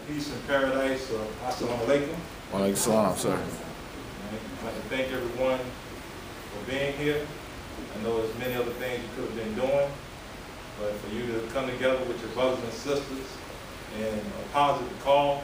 peace and paradise. Assalamu alaikum. Wa alaikum salam, sir. I'd like to thank everyone for being here. I know there's many other things you could have been doing, but for you to come together with your brothers and sisters in a positive cause,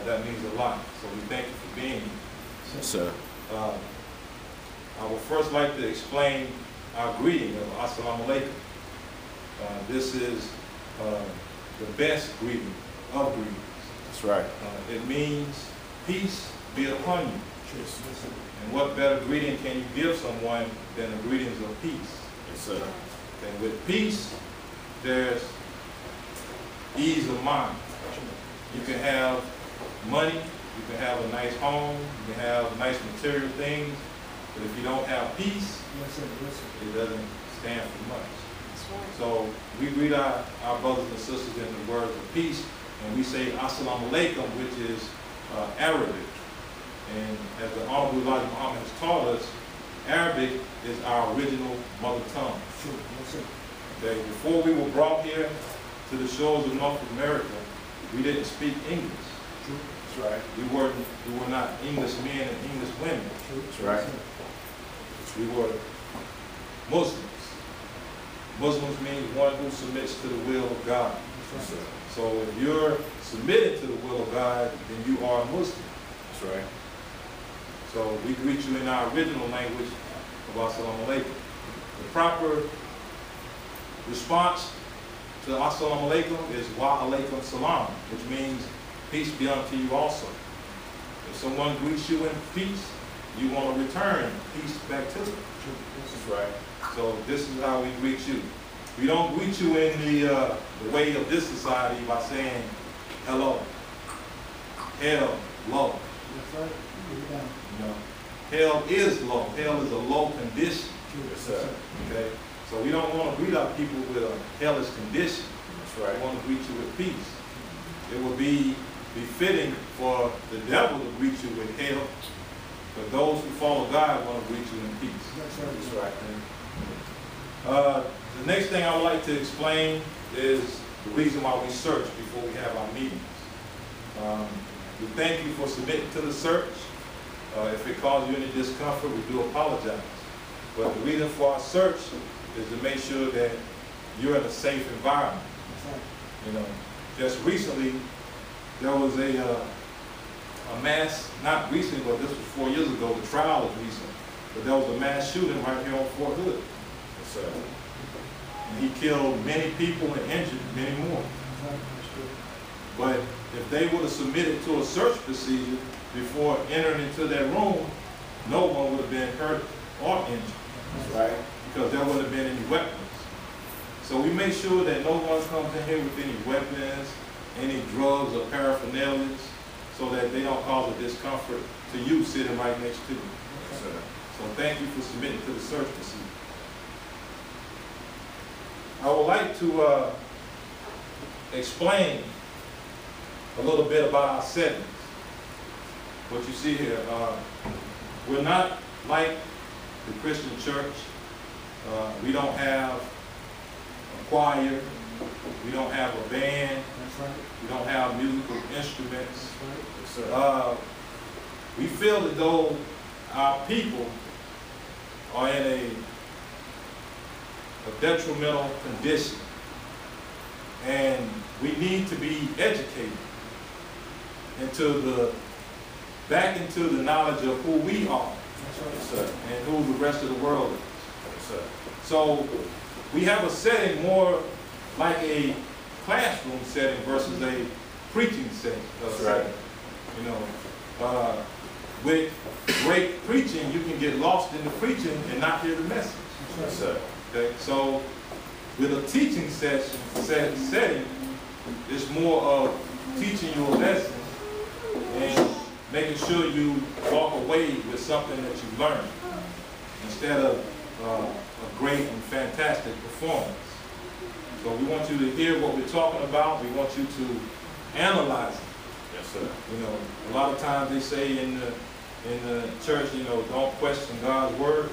that means a lot. So we thank you for being here. Yes, sir. I would first like to explain our greeting of Assalamu alaikum. This is the best greeting of greetings. That's right. It means peace be upon you. And what better greeting can you give someone than the greetings of peace? Yes, sir. And with peace, there's ease of mind. You can have money, you can have a nice home, you can have nice material things, but if you don't have peace, it doesn't stand for much. So we greet our brothers and sisters in the words of peace, and we say Assalamu alaikum, which is Arabic. And as the Honorable Elijah Muhammad has taught us, Arabic is our original mother tongue. Okay, before we were brought here to the shores of North America, we didn't speak English. That's right. We were not English men and English women. That's right. We were Muslims. Muslims means one who submits to the will of God. Yes, sir. So if you're submitted to the will of God, then you are a Muslim. That's right. So we greet you in our original language of Assalamu alaikum. The proper response to Assalamu alaikum is Wa alaikum salam, which means peace be unto you also. If someone greets you in peace, you want to return peace back to them. That's right. So this is how we greet you. We don't greet you in the way of this society by saying hello, hell, low. You know, hell is low. Hell is a low condition. Yes, sir. Okay? So we don't want to greet our people with a hellish condition. That's right. We want to greet you with peace. It would be befitting for the devil to greet you with hell, but those who follow God want to greet you in peace. That's right. The next thing I would like to explain is the reason why we search before we have our meetings. We thank you for submitting to the search. If it caused you any discomfort, we do apologize. But the reason for our search is to make sure that you're in a safe environment. You know, just recently, there was a mass, not recently, but this was 4 years ago, the trial was recent, but there was a mass shooting right here on Fort Hood. Yes, sir. And he killed many people and injured many more. But if they would have submitted to a search procedure before entering into that room, no one would have been hurt or injured. That's right. Because there wouldn't have been any weapons. So we make sure that no one comes in here with any weapons, any drugs or paraphernalia, so that they don't cause a discomfort to you sitting right next to you. Yes, sir. So thank you for submitting to the search procedure. I would like to explain a little bit about our settings. What you see here, we're not like the Christian church. We don't have a choir. We don't have a band. We don't have musical instruments. We feel as though our people are in a detrimental condition, and we need to be educated back into the knowledge of who we are, and who the rest of the world is. So we have a setting more like a classroom setting versus a preaching setting. That's right. You know, with great preaching, you can get lost in the preaching and not hear the message. Yes, sir. Okay, so with a teaching setting, it's more of teaching you a lesson and making sure you walk away with something that you learned instead of a great and fantastic performance. So we want you to hear what we're talking about. We want you to analyze it. Yes, sir. You know, a lot of times they say in the church, you know, don't question God's words.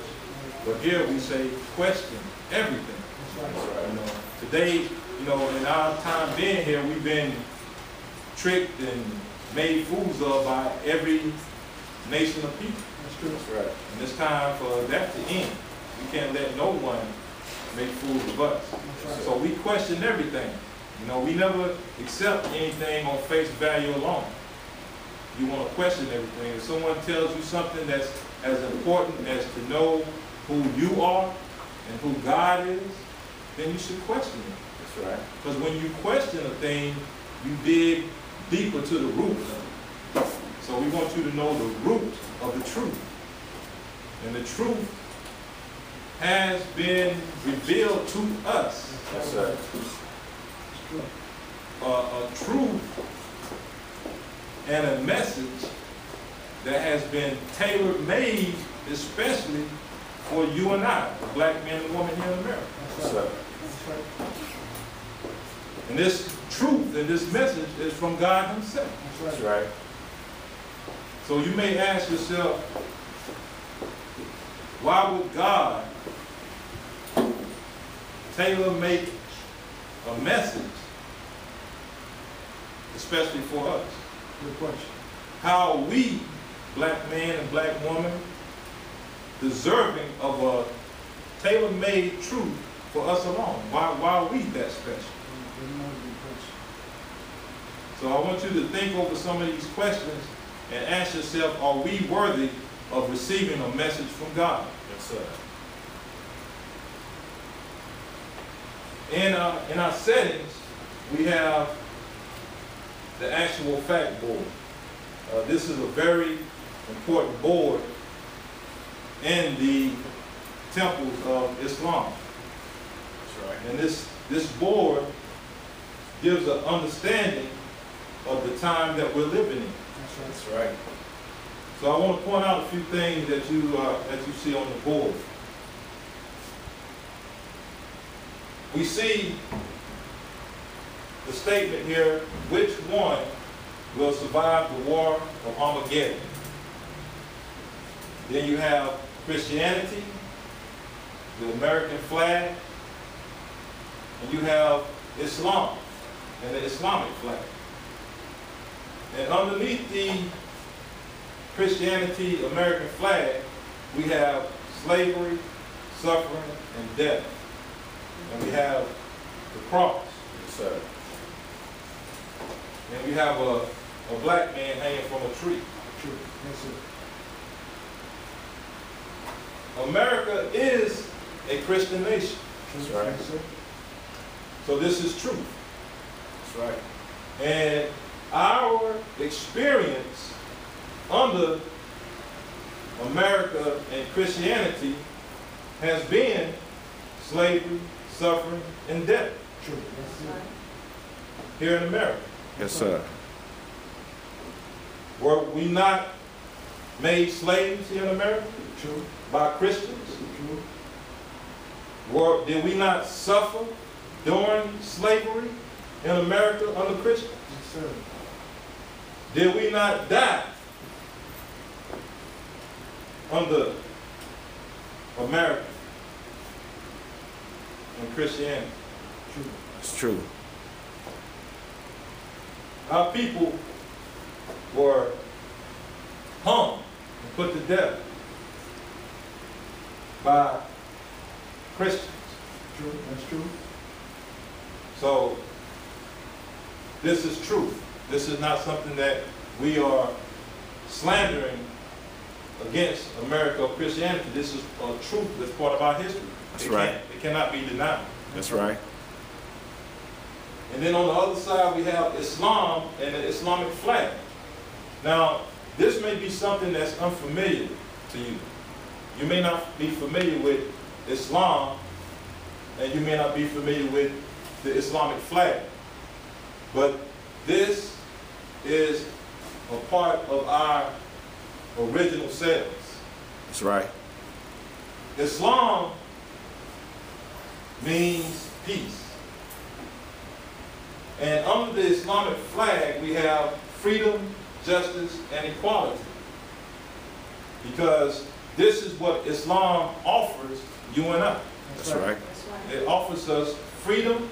But here we say question everything. That's right. You know, today, you know, in our time being here, we've been tricked and made fools of by every nation of people. That's true. That's right. And it's time for that to end. We can't let no one make fools of us. That's right. So we question everything. You know, we never accept anything on face value alone. You want to question everything. If someone tells you something that's as important as to know who you are and who God is, then you should question it. That's right. Because when you question a thing, you dig deeper to the root of it. So we want you to know the root of the truth. And the truth has been revealed to us. Yes, sir. It's true. A truth and a message that has been tailor-made especially for you and I, the black man and woman here in America. Yes, sir. That's right. And this truth and this message is from God himself. That's right. So you may ask yourself, why would God tailor-make a message especially for us? Good question. How are we, black man and black woman, deserving of a tailor-made truth for us alone? Why are we that special? Good question. So I want you to think over some of these questions and ask yourself, are we worthy of receiving a message from God? Yes, sir. In our settings, we have the actual fact board. This is a very important board in the temples of Islam. That's right. And this board gives an understanding of the time that we're living in. That's right. So I want to point out a few things that you see on the board. We see the statement here, which one will survive the war of Armageddon? Then you have Christianity, the American flag, and you have Islam and the Islamic flag. And underneath the Christianity, American flag, we have slavery, suffering, and death. And we have the cross. Yes, sir. And we have a black man hanging from a tree. True. Yes, sir. America is a Christian nation. That's right. Yes, sir. So this is truth. That's right. And our experience under America and Christianity has been slavery, suffering, and death True. Yes, sir. here in America. Yes, sir. Were we not made slaves here in America True. by Christians? True. Did we not suffer during slavery in America under Christians? Yes, sir. Did we not die under America and Christianity? True. It's true. Our people were hung and put to death by Christians. True. That's true. So this is truth. This is not something that we are slandering against America or Christianity. This is a truth that's part of our history. That's right. It cannot be denied. That's right. And then on the other side, we have Islam and the Islamic flag. Now, this may be something that's unfamiliar to you. You may not be familiar with Islam, and you may not be familiar with the Islamic flag. But this is a part of our original selves. That's right. Islam means peace. And under the Islamic flag, we have freedom, justice, and equality. Because this is what Islam offers you and I. That's right. It offers us freedom,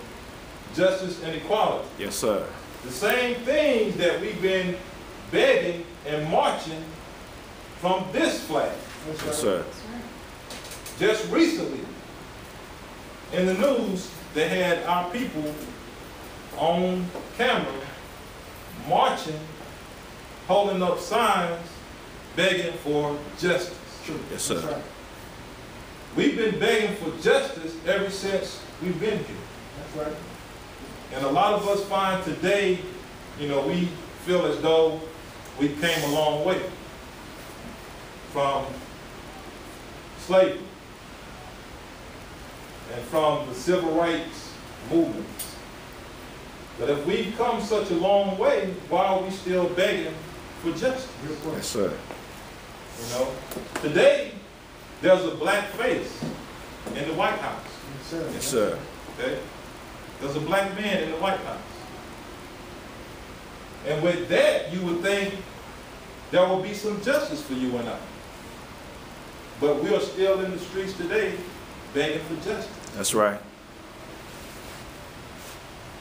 justice, and equality. Yes, sir. The same things that we've been begging and marching from this flag. Yes, sir. Just recently, in the news, they had our people on camera marching, holding up signs, begging for justice. Yes, sir. That's right. We've been begging for justice ever since we've been here. That's right. And a lot of us find today, you know, we feel as though we came a long way from slavery and from the civil rights movements. But if we've come such a long way, why are we still begging for justice? Yes, sir. You know, today there's a black face in the White House. Yes, sir. Yes, sir. Okay? There's a black man in the White House. And with that, you would think there will be some justice for you and I. But we are still in the streets today begging for justice. That's right.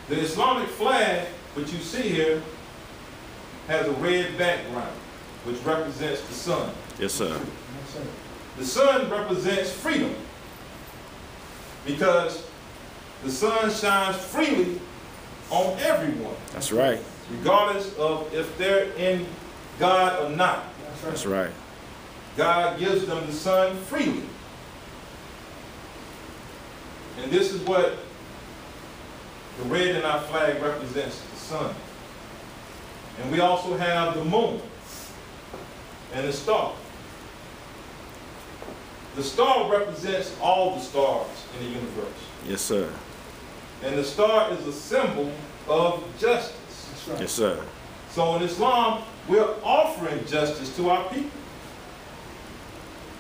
The Islamic flag, which you see here, has a red background, which represents the sun. Yes, sir. Yes, sir. The sun represents freedom, because the sun shines freely on everyone, That's right. regardless of if they're in God or not. That's right. That's right. God gives them the sun freely. And this is what the red in our flag represents, the sun. And we also have the moon and the star. The star represents all the stars in the universe. Yes, sir. And the star is a symbol of justice. That's right. Yes, sir. So in Islam, we're offering justice to our people.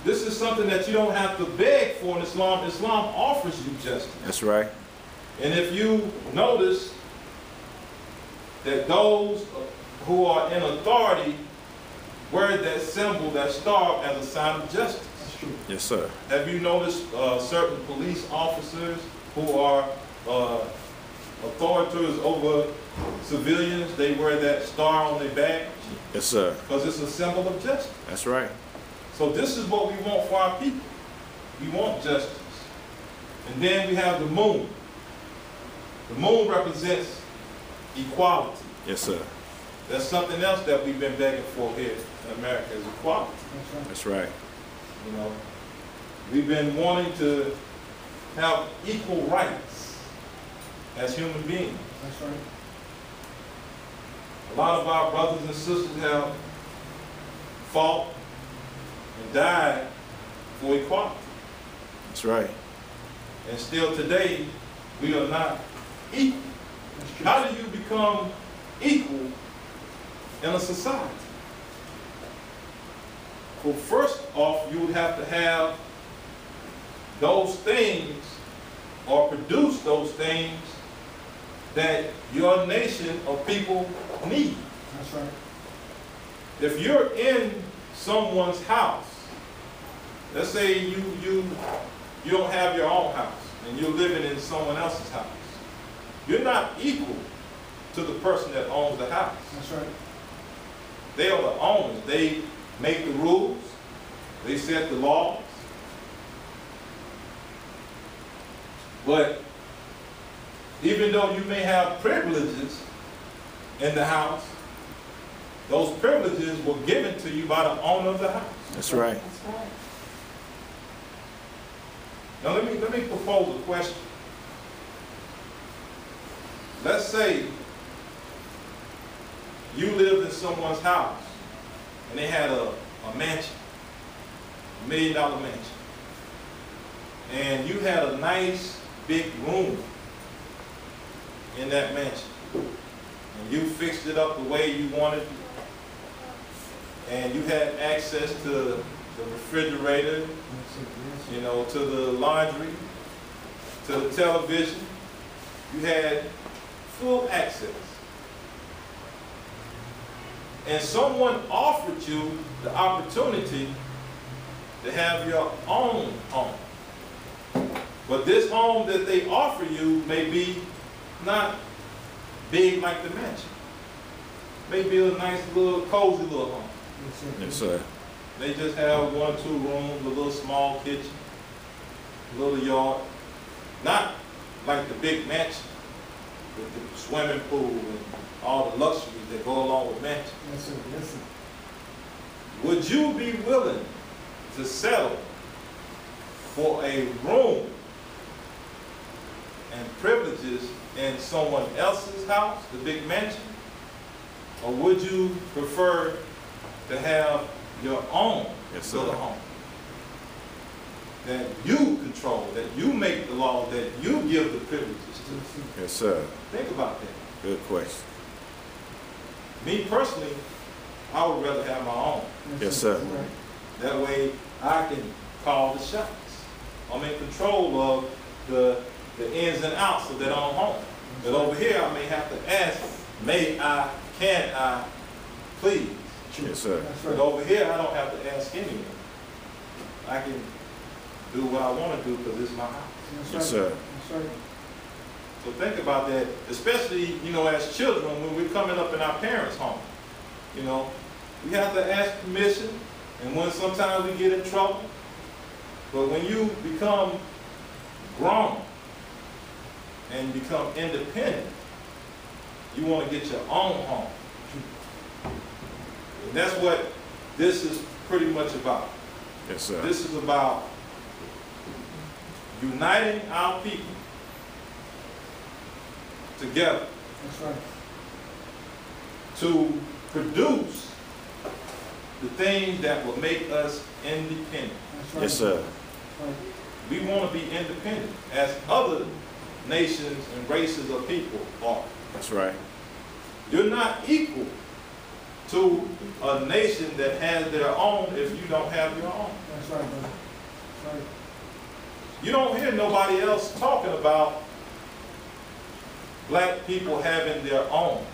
This is something that you don't have to beg for in Islam. Islam offers you justice. That's right. And if you notice that those who are in authority wear that symbol, that star, as a sign of justice. That's true. Yes, sir. Have you noticed certain police officers who are authorities over civilians, they wear that star on their badge? Yes, sir. Because it's a symbol of justice. That's right. So this is what we want for our people. We want justice. And then we have the moon. The moon represents equality. Yes, sir. That's something else that we've been begging for here in America, is equality. That's right. That's right. You know, we've been wanting to have equal rights as human beings. That's right. A lot of our brothers and sisters have fought and died for equality. That's right. And still today, we are not equal. That's true. How do you become equal in a society? Well, first off, you would have to have those things, or produce those things that your nation of people need. That's right. If you're in someone's house, let's say you don't have your own house and you're living in someone else's house, you're not equal to the person that owns the house. That's right. They are the owners. They make the rules. They set the laws. But even though you may have privileges in the house, those privileges were given to you by the owner of the house. That's right. That's right. Now let me propose a question. Let's say you lived in someone's house and they had a mansion, $1 million mansion. And you had a nice big room in that mansion. And you fixed it up the way you wanted. And you had access to the refrigerator, Yes, sir. Yes, you know, to the laundry, to the television. You had full access. And someone offered you the opportunity to have your own home. But this home that they offer you may be not big like the mansion. They build a nice little cozy little home. Yes, sir. Yes, sir. They just have 1 or 2 rooms, a little small kitchen, a little yard. Not like the big mansion with the swimming pool and all the luxuries that go along with mansions. Yes, sir. Yes, sir. Would you be willing to settle for a room and privileges in someone else's house, the big mansion? Or would you prefer to have your own Yes, sir. little home that you control, that you make the law, that you give the privileges to? Yes, sir. Yes, sir. Think about that. Good question. Me personally, I would rather have my own. Yes, sir. That's right. That way I can call the shots. I'm in control of the ins and outs of that own home. But over here I may have to ask, may I, can I, please? Yes, sir. That's But right. over here I don't have to ask anyone. I can do what I want to do because it's my house. That's Yes, right. sir. That's right. So think about that, especially, as children, when we're coming up in our parents' home. We have to ask permission, and when sometimes we get in trouble. But when you become grown and become independent, you want to get your own home. And that's what this is pretty much about. Yes, sir. This is about uniting our people together That's right. to produce the things that will make us independent. That's right. Yes, sir. That's right. We want to be independent as other nations and races of people are. That's right. You're not equal to a nation that has their own if you don't have your own. That's right, brother. That's right. You don't hear nobody else talking about black people having their own.